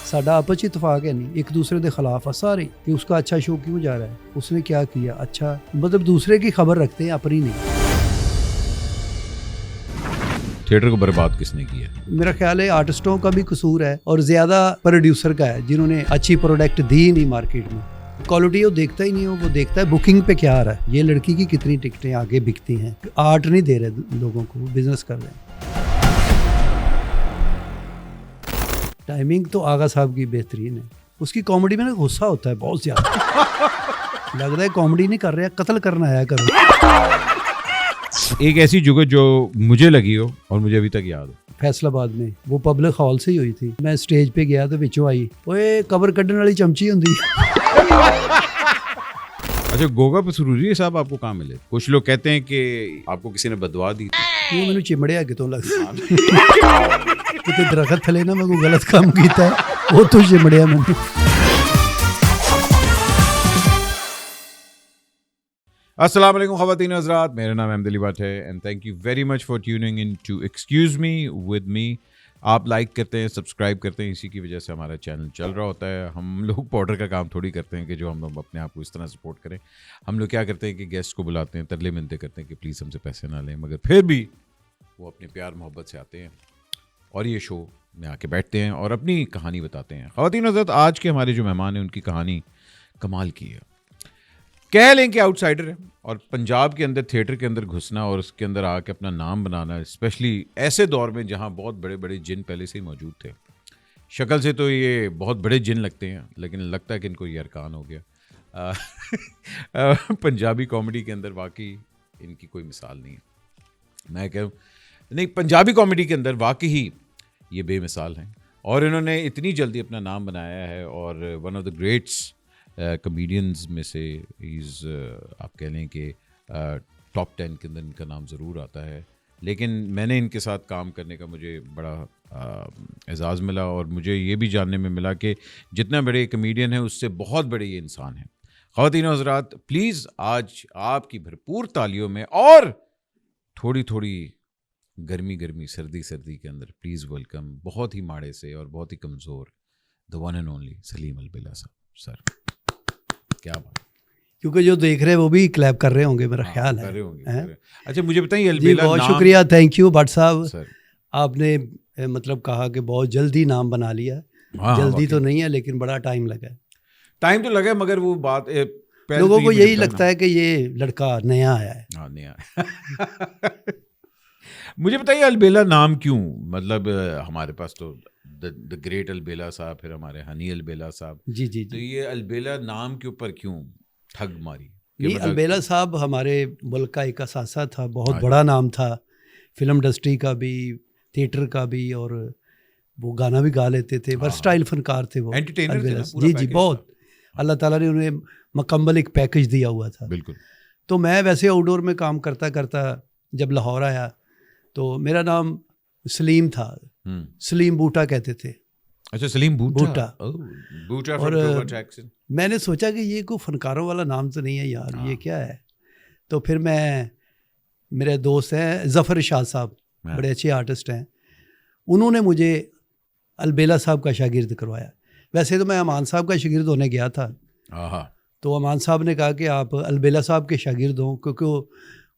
साडा आपस च इतफाक है नहीं, एक दूसरे के खिलाफ है सारे कि उसका अच्छा शो क्यों जा रहा है, उसने क्या किया अच्छा, मतलब दूसरे की खबर रखते हैं, अपनी नहीं। थिएटर को बर्बाद किसने किया? मेरा ख्याल है आर्टिस्टों का भी कसूर है और ज्यादा प्रोड्यूसर का है, जिन्होंने अच्छी प्रोडक्ट दी नहीं मार्केट में। क्वालिटी वो देखता ही नहीं हो, वो देखता है बुकिंग पे क्या आ रहा है, ये लड़की की कितनी टिकटें आगे बिकती हैं। आर्ट नहीं दे रहे लोगों को, बिजनेस कर रहे हैं। टाइमिंग तो आगा साहब की बेहतरीन है, उसकी कॉमेडी में ना गुस्सा होता है बहुत ज्यादा। लगता है कॉमेडी नहीं कर रहे, कत्ल करना आया करो। एक ऐसी जुगत जो मुझे लगी हो और मुझे अभी तक याद हो। फैसलाबाद में वो पब्लिक हॉल से ही हुई थी, मैं स्टेज पे गया तो विचों आई, ओए कबर कड्डन वाली चमची हुंदी। अच्छा, गोगा पसरूरी साहब आपको कहाँ मिले? कुछ लोग कहते हैं कि आपको किसी ने बदवा दी। क्यों मैंने चिमड़िया कितों लगता कितने दरख्त थले ना मैं कोई गलत काम किया है, वो तो चिमड़िया मैंने। अस्सलाम वालेकुम ख़वातीन और हज़रात, मेरा नाम अहमद भट्ट है and thank you very much for tuning in to excuse me with me. आप लाइक करते हैं, सब्सक्राइब करते हैं, इसी की वजह से हमारा चैनल चल रहा होता है। हम लोग पाउडर का काम थोड़ी करते हैं कि जो हम लोग अपने आप को इस तरह सपोर्ट करें। हम लोग क्या करते हैं कि गेस्ट को बुलाते हैं, तरले मिलते करते हैं कि प्लीज़ हमसे पैसे ना लें, मगर फिर भी वो अपने प्यार मोहब्बत से आते हैं और ये शो में आके बैठते हैं और अपनी कहानी बताते हैं। ख़वातीन और हज़रात, आज के हमारे जो मेहमान हैं उनकी कहानी कमाल की है। कह लें कि आउटसाइडर है और पंजाब के अंदर थिएटर के अंदर घुसना और उसके अंदर आके अपना नाम बनाना, स्पेशली ऐसे दौर में जहां बहुत बड़े बड़े जिन पहले से ही मौजूद थे। शक्ल से तो ये बहुत बड़े जिन लगते हैं, लेकिन लगता है कि इनको ये अरकान हो गया। पंजाबी कॉमेडी के अंदर वाकई इनकी कोई मिसाल नहीं है। मैं कहूँ नहीं, पंजाबी कॉमेडी के अंदर वाकई ही ये बेमिसाल हैं और इन्होंने इतनी जल्दी अपना नाम बनाया है और one of the greats comedians में से इज़ आप कह लें कि टॉप 10 के अंदर इनका नाम ज़रूर आता है। लेकिन मैंने इनके साथ काम करने का मुझे बड़ा एजाज़ मिला और मुझे ये भी जानने में मिला कि जितना बड़े कॉमेडियन हैं उससे बहुत बड़े ये इंसान हैं। ख़वातीन और हज़रात, प्लीज़ आज आपकी भरपूर तालियों में और थोड़ी थोड़ी गर्मी गर्मी सर्दी सर्दी के अंदर प्लीज़ वेलकम बहुत ही माड़े से और बहुत ही कमज़ोर the one and only Salim Albela साहब। सर क्या बात, क्योंकि जो देख रहे हैं वो भी क्लैप कर रहे होंगे, मेरा ख्याल है। अच्छा, मुझे बताइए अलबेला बहुत नाम। शुक्रिया, थैंक यू भट्ट साहब, सर आपने मतलब कहा कि बहुत जल्दी नाम बना लिया। जल्दी तो नहीं है लेकिन बड़ा टाइम लगा है। टाइम तो लगा, मगर वो बात लोगों को यही लगता है कि ये लड़का नया आया है। हाँ, नया। मुझे बताइए अलबेला नाम क्यों? मतलब हमारे पास तो द ग्रेट अलबेला साहब, फिर हमारे हनी अलबेला साहब। जी जी तो जी। ये अलबेला नाम के ऊपर क्यों ठग मारी? नहीं, अलबेला साहब हमारे मुल्क का एक असासा था, बहुत बड़ा नाम था, फिल्म इंडस्ट्री का भी, थिएटर का भी, और वो गाना भी गा लेते थे, वर्सटाइल फनकार थे वो, एंटरटेनर थे ना, जी जी, बहुत। अल्लाह ताला ने उन्हें मुकम्मल एक पैकेज दिया हुआ था। बिल्कुल। तो मैं वैसे आउटडोर में काम करता करता जब लाहौर आया तो मेरा नाम सलीम था, सलीम बूटा कहते थे। अच्छा, सलीम बूटा। बूटा और मैंने सोचा कि ये कोई फनकारों वाला नाम तो नहीं है यार, ये क्या है। तो फिर मेरे दोस्त हैं ज़फ़र इरशाद साहब, बड़े अच्छे आर्टिस्ट हैं, उन्होंने मुझे अलबेला साहब का शागिर्द करवाया। वैसे तो मैं अमान साहब का शागिर्द होने गया था, तो अमान साहब ने कहा कि आप अलबेला साहब के शागिर्द हों, क्योंकि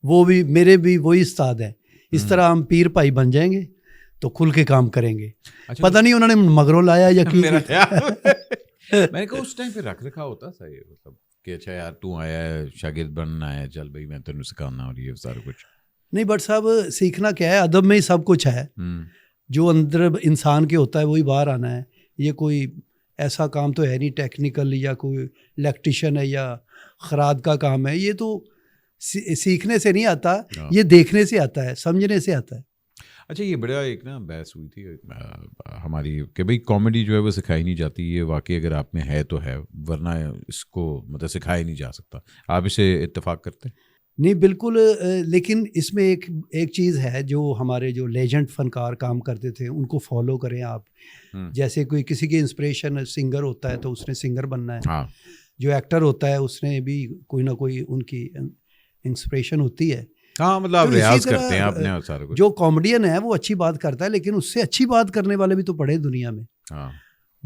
वो भी मेरे भी वही उस्ताद हैं, इस तरह हम पीर भाई बन जाएंगे तो खुल के काम करेंगे। अच्छा, पता नहीं उन्होंने मगरों लाया या कि मैंने कहा उस टाइम पे रख रखा होता था ये, मतलब कि अच्छा यार तू आया है, शागिर्द बनना है, चल भाई मैं तेन सिखाना, और ये सारा कुछ नहीं। बट साहब सीखना क्या है, अदब में ही सब कुछ है। जो अंदर इंसान के होता है वही बाहर आना है। ये कोई ऐसा काम तो है नहीं टेक्निकल या कोई इलेक्ट्रिशियन है या खराद का काम है। ये तो सीखने से नहीं आता, ये देखने से आता है, समझने से आता है। अच्छा, ये बड़ा एक ना बहस हुई थी हमारी कि भाई कॉमेडी जो है वो सिखाई नहीं जाती। ये वाकई अगर आप में है तो है, वरना इसको मतलब सिखाया नहीं जा सकता। आप इसे इत्तेफाक करते हैं? नहीं, बिल्कुल। लेकिन इसमें एक चीज़ है, जो हमारे जो लेजेंड फनकार काम करते थे उनको फॉलो करें आप। जैसे कोई किसी की इंस्पिरेशन सिंगर होता है तो उसने सिंगर बनना है। हाँ। जो एक्टर होता है उसने भी कोई ना कोई उनकी इंस्पिरेशन होती है। हाँ, मतलब आप रियाज करते हैं अपने सारा कुछ। जो कॉमेडियन है वो अच्छी बात करता है, लेकिन उससे अच्छी बात करने वाले भी तो पड़े दुनिया में। हाँ।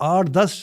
8-10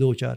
2-4.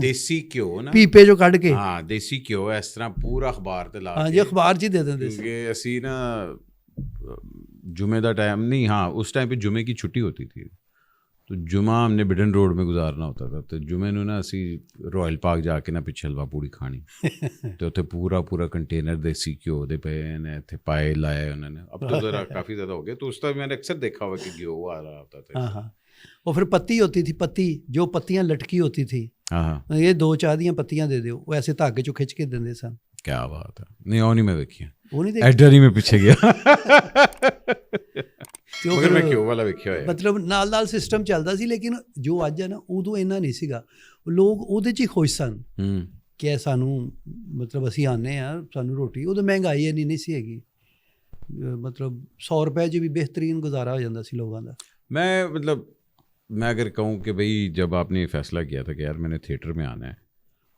ਦੇਸੀ ਘਿਓ ਨਾ ਪੀਪੇ ਚੋਂ ਕੱਢ ਕੇ, ਹਾਂ ਦੇਸੀ ਘਿਓ ਇਸ ਤਰ੍ਹਾਂ ਪੂਰਾ ਅਖਬਾਰ ਤੇ ਲਾ ਕੇ, ਹਾਂ ਜੀ ਅਖਬਾਰ 'ਚ ਹੀ ਦੇ ਦਿੰਦੇ ਸੀ. ਕਿਉਂਕਿ ਅਸੀਂ ਨਾ जुमे का टाइम नहीं, हाँ उस टाइम पे जुमे की छुट्टी होती थी, तो जुमा हमने बिडन रोड में गुजारना होता था. तो जुमे ਨੂੰ ਨਾ ਅਸੀਂ ਰਾਇਲ ਪਾਰਕ ਜਾ ਕੇ ਨਾ ਪਿੱਛੇ ਹਲਵਾ ਪੂੜੀ ਖਾਣੀ, ਤੇ ਉੱਥੇ ਪੂਰਾ ਕੰਟੇਨਰ ਦੇਸੀ ਘਿਓ ਦੇ ਪਏ ਨੇ, ਇੱਥੇ ਪਾਏ ਲਾਏ ਉਹਨਾਂ ਨੇ. अब तो ज़रा काफ़ी ज़्यादा हो गया, तो उस टाइम मैंने अक्सर देखा हुआ कि घियो आ रहा होता था. हाँ, वो फिर पत्ती होती थी, पत्ती जो पत्तियाँ लटकी होती थी, हाँ ये 2 चाह दियाँ पत्तियाँ दे दो, वो ऐसे धागे चो खिंच के देंगे सन. क्या बात है. नहीं वो नहीं मैं देखी, वो नहीं एडर ही में पीछे गया. ਮੈਂ ਘਿਓ ਵਾਲਾ ਵੇਖਿਆ ਹੋਇਆ, ਮਤਲਬ ਨਾਲ ਸਿਸਟਮ ਚੱਲਦਾ ਸੀ. ਲੇਕਿਨ ਜੋ ਅੱਜ ਹੈ ਨਾ, ਉਦੋਂ ਇੰਨਾ ਨਹੀਂ ਸੀਗਾ. ਲੋਕ ਉਹਦੇ 'ਚ ਹੀ ਖੁਸ਼ ਸਨ ਕਿ ਸਾਨੂੰ ਮਤਲਬ ਅਸੀਂ ਆਉਂਦੇ ਹਾਂ ਸਾਨੂੰ ਰੋਟੀ. ਉਦੋਂ ਮਹਿੰਗਾਈ ਇੰਨੀ ਨਹੀਂ ਸੀ ਹੈਗੀ, ਮਤਲਬ 100 रुपए 'ਚ ਵੀ ਬਿਹਤਰੀਨ ਗੁਜ਼ਾਰਾ ਹੋ ਜਾਂਦਾ ਸੀ ਲੋਕਾਂ ਦਾ. मैं अगर कहूँ कि भाई जब आपने ये फैसला किया था कि यार मैंने थिएटर में आना है,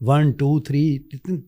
1 2 3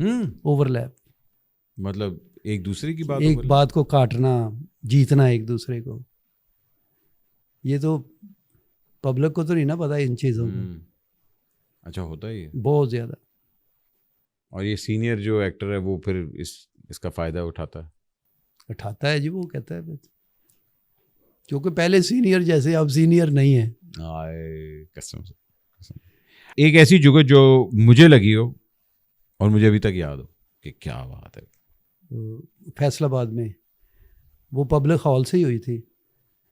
ओवरलैप, मतलब एक दूसरे की बात, एक बात को काटना, जीतना एक दूसरे को। ये तो पब्लिक को तो नहीं ना पता इन चीज़ों का। अच्छा होता है ये बहुत ज़्यादा। और ये सीनियर जो एक्टर है वो फिर इसका फ़ायदा उठाता है जी, वो कहता है क्योंकि पहले सीनियर जैसे अब सीनियर नहीं है। आए कसम से। एक ऐसी जगह जो मुझे लगी हो और मुझे अभी तक याद हो कि क्या बात है, फैसलाबाद में वो पब्लिक हॉल से ही हुई थी।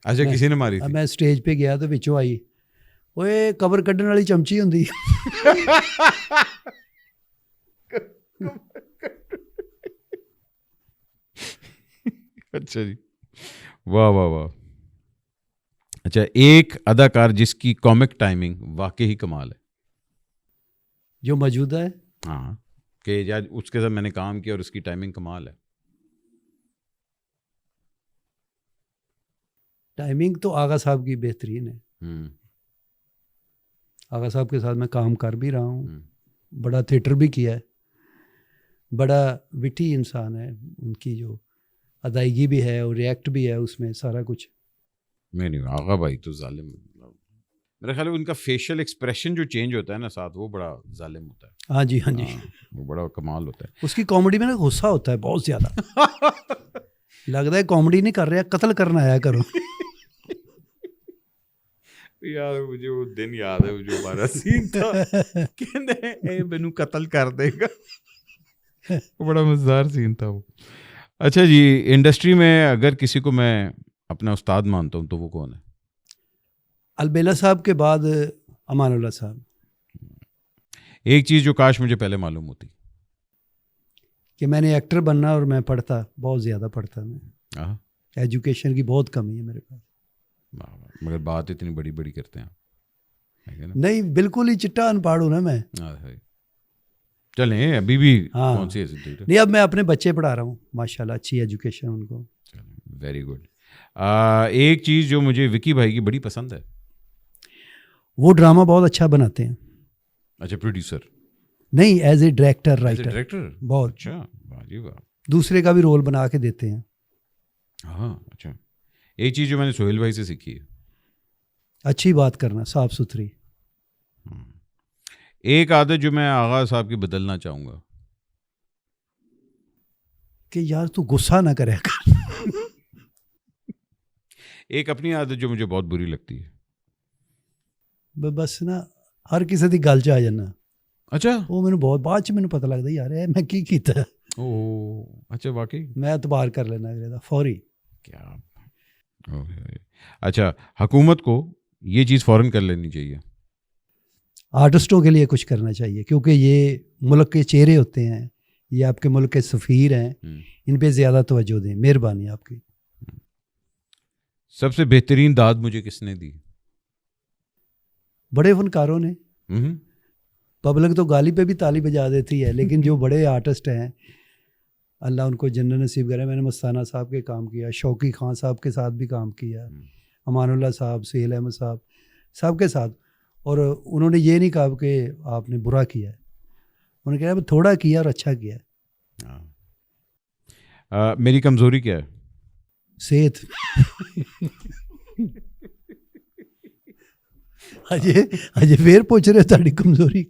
अच्छा, किसी ने मारी थी? मैं स्टेज पे गया तो विचों आई, ओए कबर कड्ढण वाली चमची हुंदी। अच्छा जी, वाह वाह वाह। अच्छा, एक अदाकार जिसकी कॉमिक टाइमिंग वाकई ही कमाल है, जो मौजूदा है। हाँ, कि यार उसके साथ मैंने काम किया और उसकी टाइमिंग कमाल है। टाइमिंग तो आगा साहब की बेहतरीन है। आगा साहब के साथ मैं काम कर भी रहा हूँ, बड़ा थिएटर भी किया है, बड़ा विटी इंसान है, उनकी जो अदायगी भी है और रिएक्ट भी है उसमें सारा कुछ। नहीं, आगा भाई तो जालिम, मेरा ख्याल है उनका फेशियल एक्सप्रेशन जो चेंज होता है ना साथ, वो बड़ा जालिम होता है। हाँ जी, हाँ जी, वो बड़ा कमाल होता है। उसकी कॉमेडी में ना गुस्सा होता है बहुत ज़्यादा। लगता है कॉमेडी नहीं कर रहा, कत्ल करना आया करो। यार मुझे वो दिन याद है, जो हमारा सीन था कहने मैनू कत्ल कर देगा। बड़ा मजेदार सीन था वो। अच्छा जी, इंडस्ट्री में अगर किसी को मैं अपना उस्ताद मानता हूँ तो वो कौन है? अलबेला साहब के बाद अमानुल्लाह साहब। एक चीज़ जो काश मुझे पहले मालूम होती, कि मैंने एक्टर बनना और मैं पढ़ता, बहुत ज़्यादा पढ़ता मैं। एजुकेशन की बहुत कमी है मेरे पास। मगर बात इतनी बड़ी बड़ी करते हैं, है ना? नहीं, बिल्कुल ही चिट्टा अनपढ़ हूँ ना मैं। चलें अभी भी। हाँ, कौन सी नहीं, अब मैं अपने बच्चे पढ़ा रहा हूँ माशाल्लाह, अच्छी एजुकेशन उनको। Very good. एक चीज़ जो मुझे विकी भाई की बड़ी पसंद है, वो ड्रामा बहुत अच्छा बनाते हैं। अच्छा, प्रोड्यूसर नहीं, as a director, writer, director बहुत अच्छा, वाह जी वाह। दूसरे का भी रोल बना के देते हैं। हाँ, अच्छा, एक चीज़ जो मैंने सोहेल भाई से सीखी है, अच्छी बात करना, साफ सुथरी। एक आदत जो मैं आगा साहब की बदलना चाहूँगा, कि यार तू गुस्सा ना करे कर। एक अपनी आदत जो मुझे बहुत बुरी लगती है, बस ना हर किसी की गल च आ जाना। अच्छा, वो मैंने बहुत बाद च मैंने पता लगता यार मैं की कीता। ओह अच्छा, वाकई मैं एतबार कर लेना अगले दा फौरी। क्या? अच्छा, हुकूमत को ये चीज़ फ़ौरन कर लेनी चाहिए, आर्टिस्टों के लिए कुछ करना चाहिए, क्योंकि ये मुल्क के चेहरे होते हैं, ये आपके मुल्क के सफ़ीर हैं, इन पे ज़्यादा तवज्जो दें, मेहरबानी आपकी। सबसे बेहतरीन दाद मुझे किसने दी? बड़े फनकारों ने। पब्लिक तो गाली पे भी ताली बजा देती है, लेकिन जो बड़े आर्टिस्ट हैं अल्लाह उनको जन्नत नसीब करे। मैंने मस्ताना साहब के काम किया, शौकी खान साहब के साथ भी काम किया, अमानुल्लाह साहब, सुहेल अहमद साहब, सबके साथ। और उन्होंने ये नहीं कहा कि आपने बुरा किया है, उन्होंने कहा थोड़ा किया और अच्छा किया। मेरी कमज़ोरी क्या है? सेहत। अजय फिर पूछ रहे ताड़ी कमजोरी।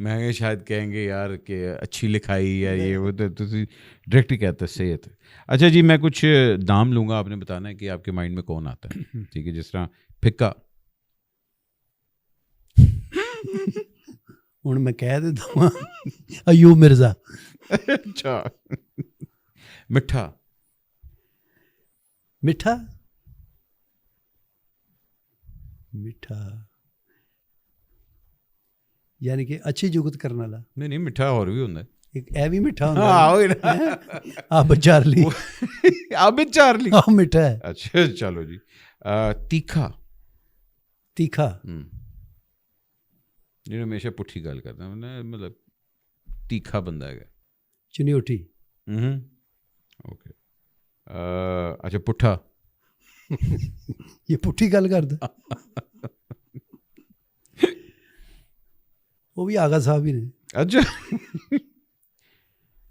मैं शायद कहेंगे यार कि अच्छी लिखाई या ये वो, तो डायरेक्ट ही कहते हैं सेहत। अच्छा जी, मैं कुछ नाम लूँगा, आपने बताना है कि आपके माइंड में कौन आता है, ठीक है? जिस तरह फिक्का। हूँ मैं कह देता हूँ अयूब मिर्जा। अच्छा, मिठा। मिठा मिठा यानी कि अच्छी जुगत करने वाला। नहीं, मिठा और भी होता है, एक ए भी मिठा होता है। आप चार्ली, आप चार्ली, आप मिठा है। अच्छा चलो जी। तीखा। तीखा जिन्हें हमेशा पुठी गल करता है, मतलब तीखा बंदा है। चुनियोटी। ओके। अच्छा, पुठा। ये पुठी गल करता। वो भी आगा साहब ही ने। अच्छा।